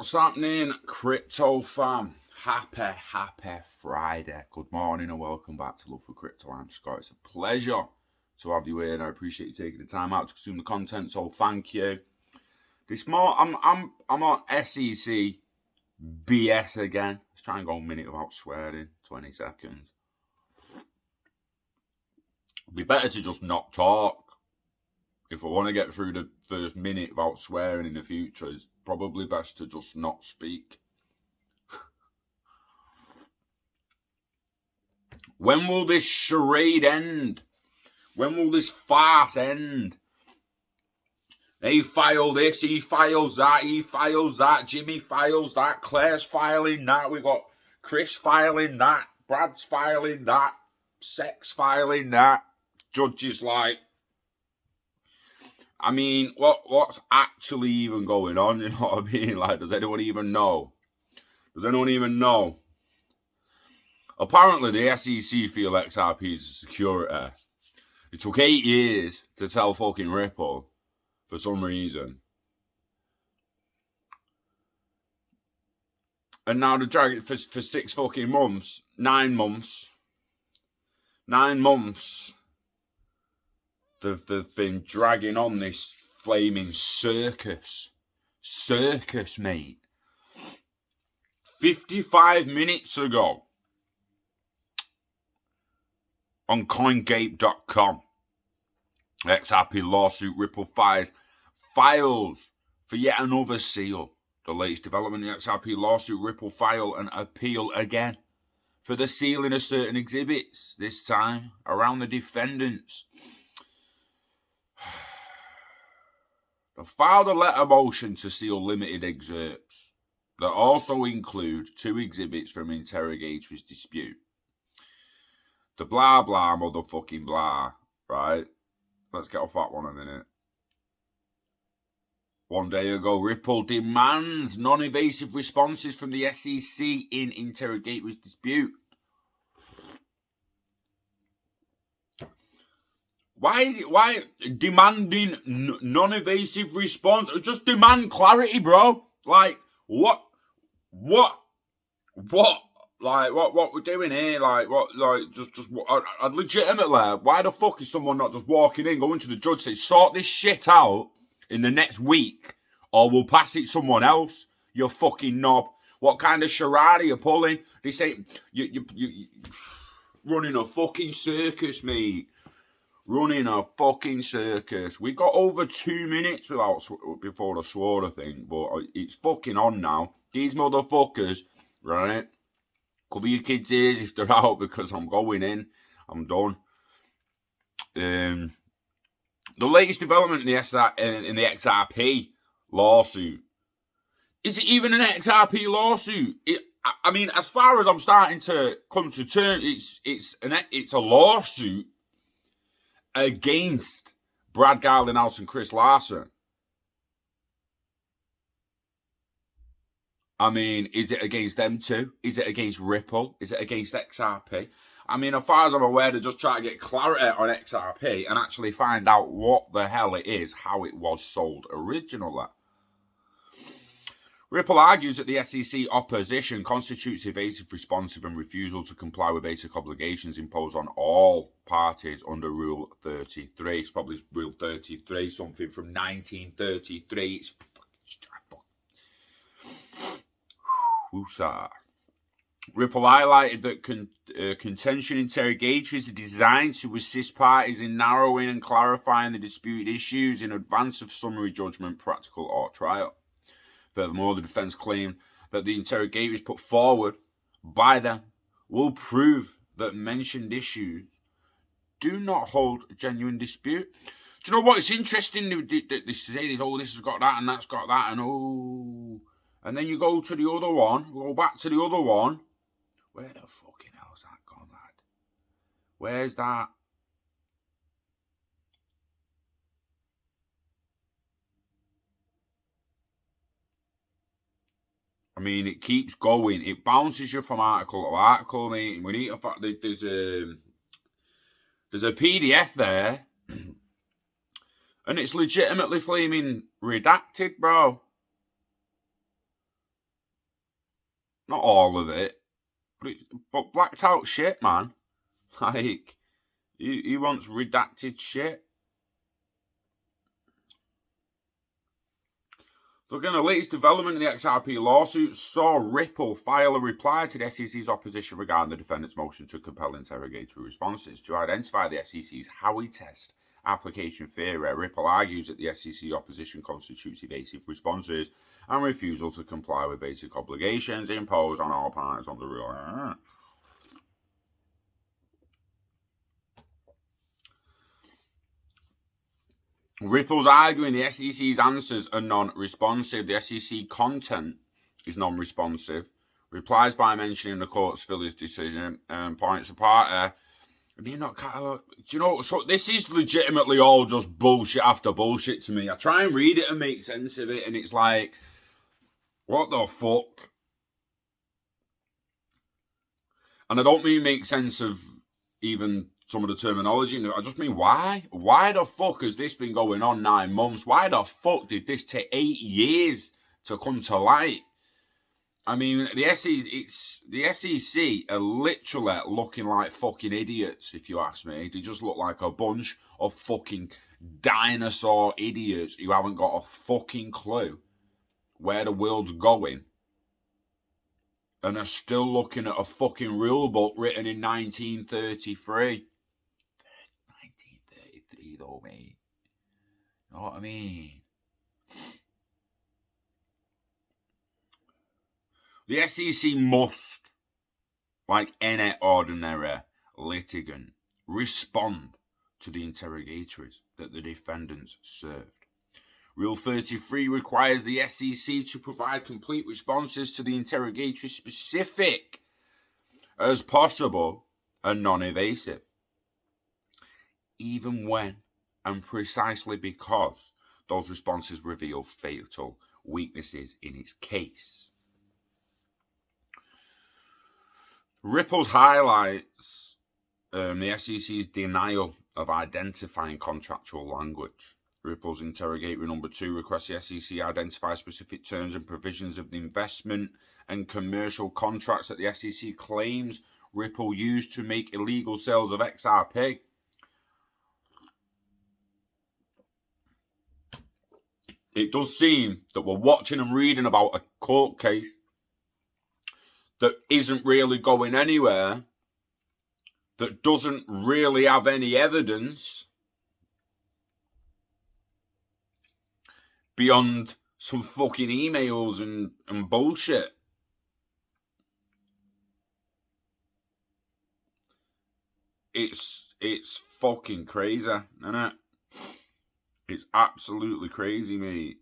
What's happening, crypto fam? Happy Friday. Good morning and welcome back to Love for Crypto. I'm Scott. It's a pleasure to have you here, and I appreciate you taking the time out to consume the content. So thank you. This morning, I'm on SEC BS again. Let's try and go a minute without swearing. 20 seconds. It'd be better to just not talk. If I want to get through the first minute without swearing in the future, it's probably best to just not speak. When will this charade end? When will this farce end? They file this, he files that, he files that, Jimmy files that, Claire's filing that, we got Chris filing that, Brad's filing that, Sex filing that, judges like... I mean, what's actually even going on? You know what I mean? Like, does anyone even know? Does anyone even know? Apparently, the SEC feel XRP is a security. It took 8 years to tell fucking Ripple for some reason. And now they're dragging it for 6 fucking months. 9 months. 9 months. They've been dragging on this flaming circus. Circus, mate. 55 minutes ago, on CoinGate.com, XRP Lawsuit, Ripple files for yet another seal. The latest development in the XRP Lawsuit, Ripple file an appeal again for the sealing of certain exhibits, this time around the defendants. They filed a letter motion to seal limited excerpts that also include 2 exhibits from Interrogatories Dispute. The blah blah motherfucking blah, right? Let's get off that one a minute. 1 day ago, Ripple demands non-evasive responses from the SEC in Interrogatories Dispute. Why demanding non-evasive response? Just demand clarity, bro. Like, what? Like, what we're doing here? Like, what? Like, I'd legitimately, why the fuck is someone not just walking in, going to the judge, saying, sort this shit out in the next week, or we'll pass it someone else, you fucking knob. What kind of charade are you pulling? They say, you running a fucking circus, mate. Running a fucking circus. We got over 2 minutes before the swore, I think, but it's fucking on now. These motherfuckers, right? Cover your kids' ears if they're out, because I'm going in. I'm done. The latest development in the XRP lawsuit. Is it even an XRP lawsuit? I mean, as far as I'm starting to come to terms, it's a lawsuit against Brad Garlinghouse and Chris Larson. I mean, is it against them two? Is it against Ripple? Is it against XRP? I mean, as far as I'm aware, they're just trying to get clarity on XRP and actually find out what the hell it is, how it was sold originally. Ripple argues that the SEC opposition constitutes evasive, responsive, and refusal to comply with basic obligations imposed on all parties under Rule 33. It's probably Rule 33, something from 1933. It's Woosah. Ripple highlighted that contention interrogatories are designed to assist parties in narrowing and clarifying the disputed issues in advance of summary judgment, practical, or trial. Furthermore, the defense claimed that the interrogatories put forward by them will prove that mentioned issues do not hold a genuine dispute. Do you know what? It's interesting that they say this, oh, this has got that and that's got that, and oh. And then you go to the other one, go back to the other one. Where the fucking hell's that gone, lad? Where's that? I mean, it keeps going. It bounces you from article to article, mate. We need to fact that there's a PDF there, and it's legitimately flaming redacted, bro. Not all of it, but blacked out shit, man. Like, he wants redacted shit. So again, the latest development in the XRP lawsuit saw Ripple file a reply to the SEC's opposition regarding the defendant's motion to compel interrogatory responses to identify the SEC's Howey test application theory. Ripple argues that the SEC opposition constitutes evasive responses and refusal to comply with basic obligations imposed on all parties under the rule. Ripple's arguing the SEC's answers are non-responsive. The SEC content is non-responsive. Replies by mentioning the court's Phillies decision and points apart. Do you know? So this is legitimately all just bullshit after bullshit to me. I try and read it and make sense of it, and it's like, what the fuck? And I don't mean make sense of even some of the terminology. I just mean why? Why the fuck has this been going on 9 months? Why the fuck did this take 8 years to come to light? I mean, the SEC are literally looking like fucking idiots, if you ask me. They just look like a bunch of fucking dinosaur idiots who haven't got a fucking clue where the world's going and are still looking at a fucking rule book written in 1933. 1933 though, mate. You know what I mean? The SEC must, like any ordinary litigant, respond to the interrogatories that the defendants served. Rule 33 requires the SEC to provide complete responses to the interrogatories, specific as possible and non-evasive, even when and precisely because those responses reveal fatal weaknesses in its case. Ripple's highlights the SEC's denial of identifying contractual language. Ripple's interrogatory number 2 requests the SEC identify specific terms and provisions of the investment and commercial contracts that the SEC claims Ripple used to make illegal sales of XRP. It does seem that we're watching and reading about a court case that isn't really going anywhere, that doesn't really have any evidence beyond some fucking emails and bullshit. It's fucking crazy, isn't it? It's absolutely crazy, mate.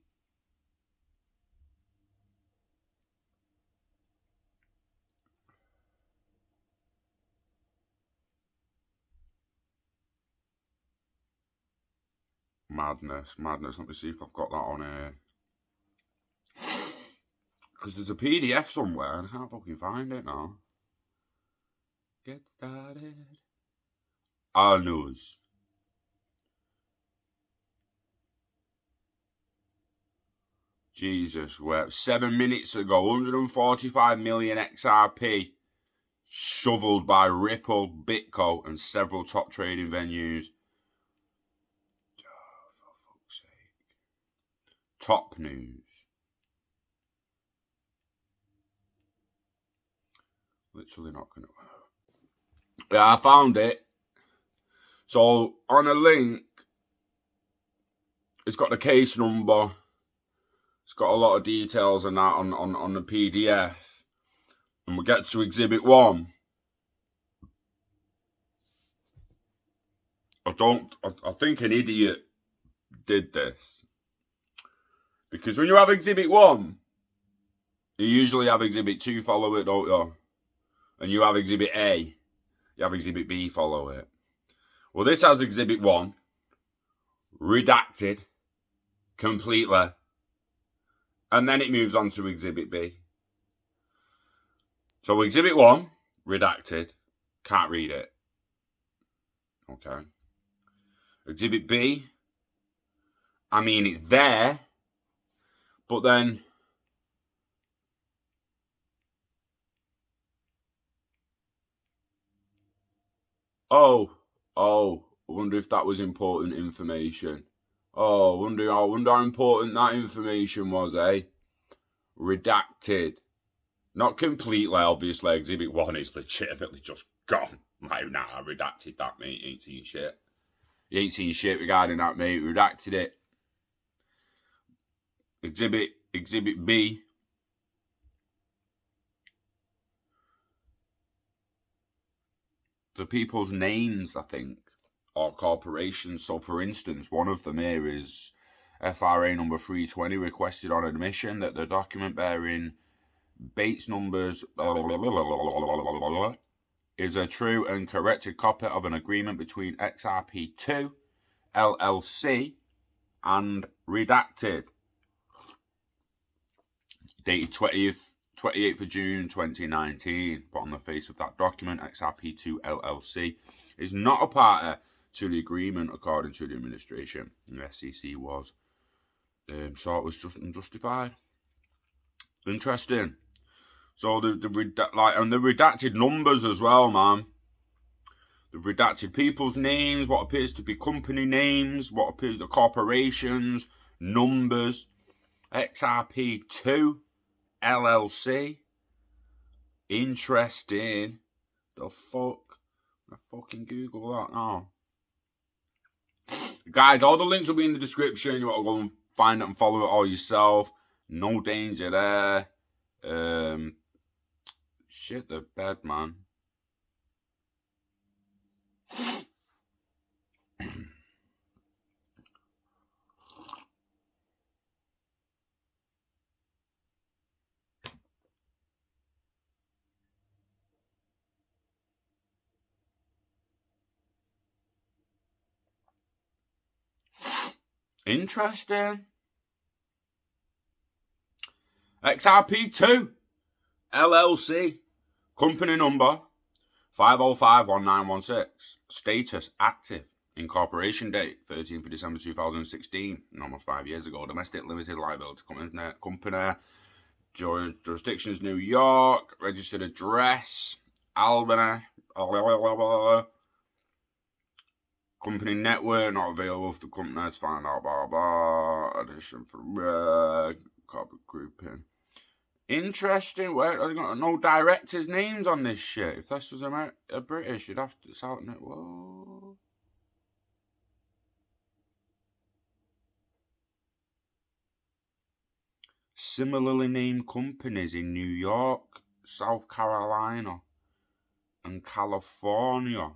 Madness. Let me see if I've got that on here. Because there's a PDF somewhere and I can't fucking find it now. Get started. Our news. Jesus, 7 minutes ago, 145 million XRP shoveled by Ripple, Bitco, and several top trading venues. Oh, for fuck's sake. Top news. Literally not going to... Yeah, I found it. So, on a link, it's got the case number. It's got a lot of details and that on the PDF. And we get to Exhibit 1. I think an idiot did this. Because when you have Exhibit 1, you usually have Exhibit 2 follow it, don't you? And you have Exhibit A. You have Exhibit B follow it. Well, this has Exhibit 1. Redacted. Completely. And then it moves on to Exhibit B. So Exhibit 1, redacted. Can't read it. Okay. Exhibit B, I mean, it's there, but then Oh, I wonder if that was important information. Oh, I wonder how important that information was, eh? Redacted. Not completely, obviously. Exhibit 1 is legitimately just gone. Like, nah, I redacted that, mate. 18 shit. 18 shit regarding that, mate. Redacted it. Exhibit B. The people's names, I think, or corporations. So, for instance, one of them here is FRA number 320 requested on admission that the document bearing Bates numbers is a true and corrected copy of an agreement between XRP2 LLC and redacted, dated 28th of June 2019. But on the face of that document, XRP2 LLC is not a party to the agreement, according to the administration. The SEC was. So it was just unjustified. Interesting. So the redacted numbers as well, man. The redacted people's names, what appears to be company names, what appears to be corporations, numbers, XRP2 LLC. Interesting. The fuck? I fucking Google that now. Guys, all the links will be in the description. You want to go and find it and follow it all yourself. No danger there. Shit the bed, man. Interesting. XRP2 LLC. Company number 5051916. Status active. Incorporation date 13th of December 2016. Almost 5 years ago. Domestic limited liability company. Jurisdictions New York. Registered address Albany. Company network not available for the company to find out. Blah blah. Addition from corporate grouping. Interesting. Where I got no directors' names on this shit. If this was a British, you'd have to sort it. Whoa. Similarly named companies in New York, South Carolina, and California.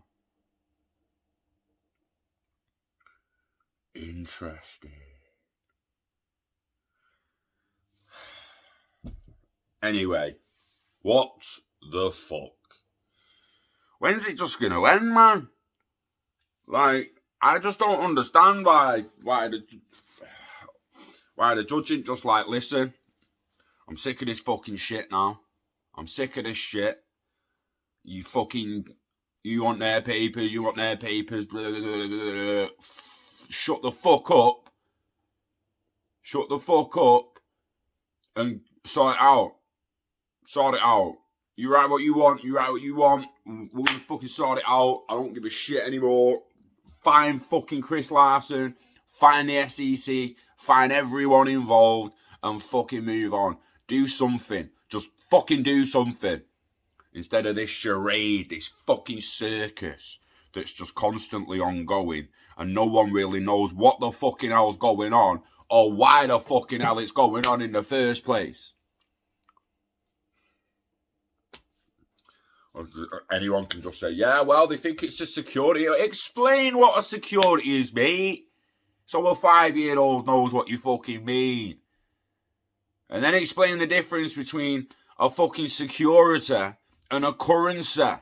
Interesting. Anyway, what the fuck? When's it just gonna end, man? Like, I just don't understand why the judge ain't just like, listen, I'm sick of this fucking shit now. I'm sick of this shit. You want their papers, blah, blah, blah, blah. Shut the fuck up. Shut the fuck up and sort it out. Sort it out. You write what you want. We're gonna fucking sort it out. I don't give a shit anymore. Find fucking Chris Larson. Find the SEC. Find everyone involved and fucking move on. Do something. Just fucking do something. Instead of this charade, this fucking circus that's just constantly ongoing and no one really knows what the fucking hell's going on or why the fucking hell it's going on in the first place. Anyone can just say, yeah, well, they think it's a security. Explain what a security is, mate. So a 5-year-old knows what you fucking mean. And then explain the difference between a fucking security and a currency.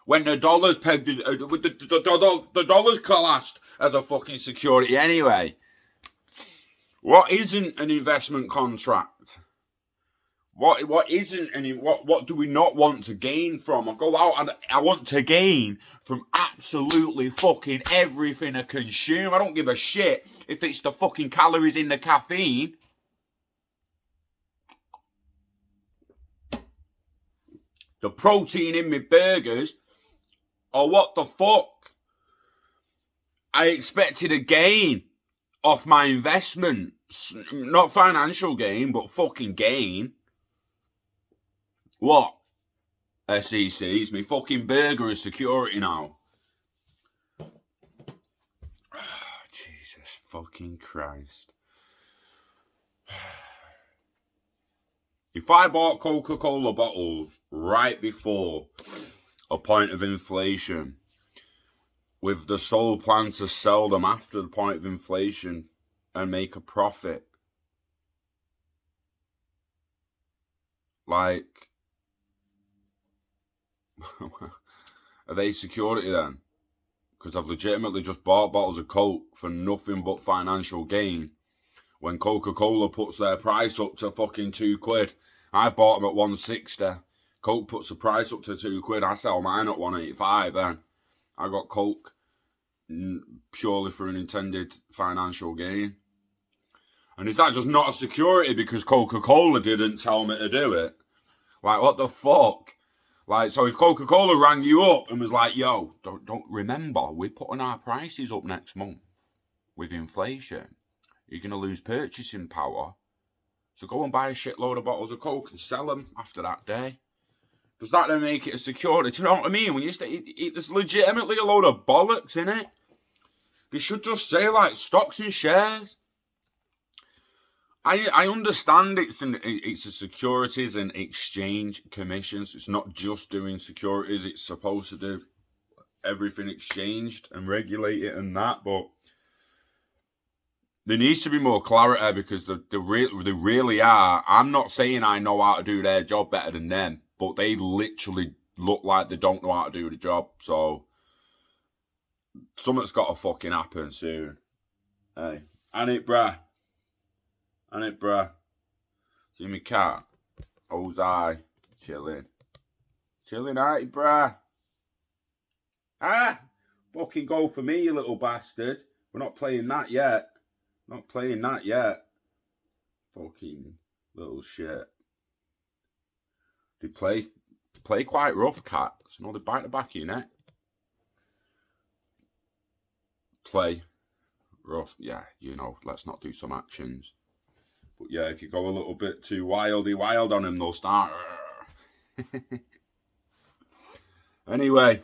When the dollar's pegged, the dollar's classed as a fucking security anyway. What isn't an investment contract? What isn't any? What do we not want to gain from? I go out and I want to gain from absolutely fucking everything I consume. I don't give a shit if it's the fucking calories in the caffeine. The protein in my burgers. Or what the fuck? I expected a gain off my investments. Not financial gain, but fucking gain. What? SEC, it's me fucking burger as security now. Jesus fucking Christ. If I bought Coca-Cola bottles right before a point of inflation, with the sole plan to sell them after the point of inflation and make a profit, like, are they security then? Because I've legitimately just bought bottles of Coke for nothing but financial gain. When Coca-Cola puts their price up to fucking £2, I've bought them at 160. Coke puts the price up to £2. I sell mine at 185. Then I got Coke purely for an intended financial gain. And is that just not a security because Coca-Cola didn't tell me to do it? Like, what the fuck? Like, so if Coca-Cola rang you up and was like, yo, don't remember, we're putting our prices up next month with inflation. You're going to lose purchasing power. So go and buy a shitload of bottles of Coke and sell them after that day. Does that then make it a security? Do you know what I mean? When you there's legitimately a load of bollocks in it. They should just say, like, stocks and shares. I understand it's a Securities and Exchange Commission. So it's not just doing securities. It's supposed to do everything exchanged and regulate it and that. But there needs to be more clarity because they really are. I'm not saying I know how to do their job better than them, but they literally look like they don't know how to do the job. So something's got to fucking happen soon. Hey, and it, bruh. See me cat? Ozai. Chilling, ain't it, bruh? Ah! Fucking go for me, you little bastard. We're not playing that yet. Fucking little shit. They play quite rough, cats. You know, they bite the back of your neck. Play rough. Yeah, you know, let's not do some actions. But yeah, if you go a little bit too wild on them, they'll start. Anyway.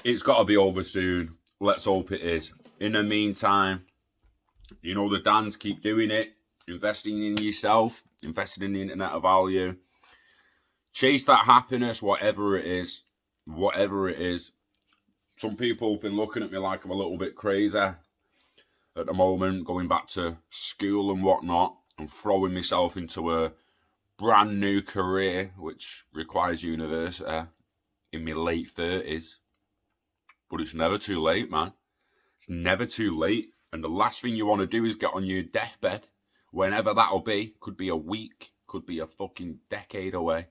It's got to be over soon. Let's hope it is. In the meantime, you know the Dans, keep doing it. Investing in yourself. Investing in the internet of value. Chase that happiness, whatever it is. Some people have been looking at me like I'm a little bit crazy at the moment, going back to school and whatnot, and throwing myself into a brand new career, which requires university in my late 30s. But it's never too late, man. It's never too late. And the last thing you want to do is get on your deathbed, whenever that'll be. Could be a week, could be a fucking decade away.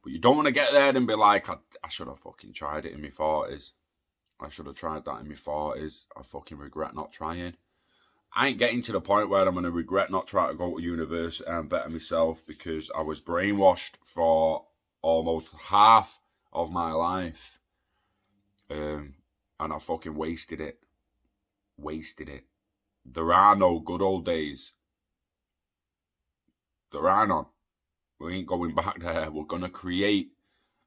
But you don't want to get there and be like, I should have fucking tried it in my 40s. I should have tried that in my 40s. I fucking regret not trying. I ain't getting to the point where I'm going to regret not trying to go to university and better myself because I was brainwashed for almost half of my life. And I fucking wasted it. There are no good old days. There are none. We ain't going back there. We're going to create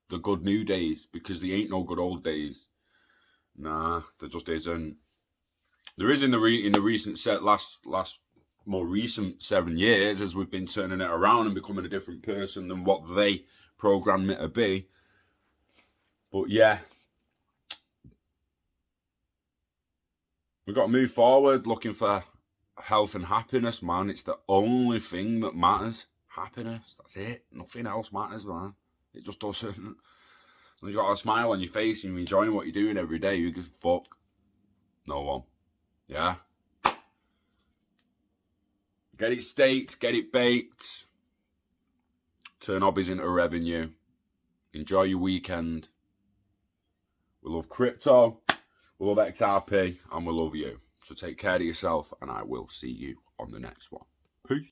the good new days because there ain't no good old days. Nah, there just isn't. There is in the recent more recent 7 years as we've been turning it around and becoming a different person than what they programmed me to be. But yeah, we've got to move forward looking for health and happiness, man. It's the only thing that matters. Happiness, that's it. Nothing else matters, man. It just doesn't. You've got a smile on your face and you're enjoying what you're doing every day. You give a fuck. No one. Yeah? Get it staked, get it baked. Turn hobbies into revenue. Enjoy your weekend. We love crypto. We love XRP. And we love you. So take care of yourself and I will see you on the next one. Peace.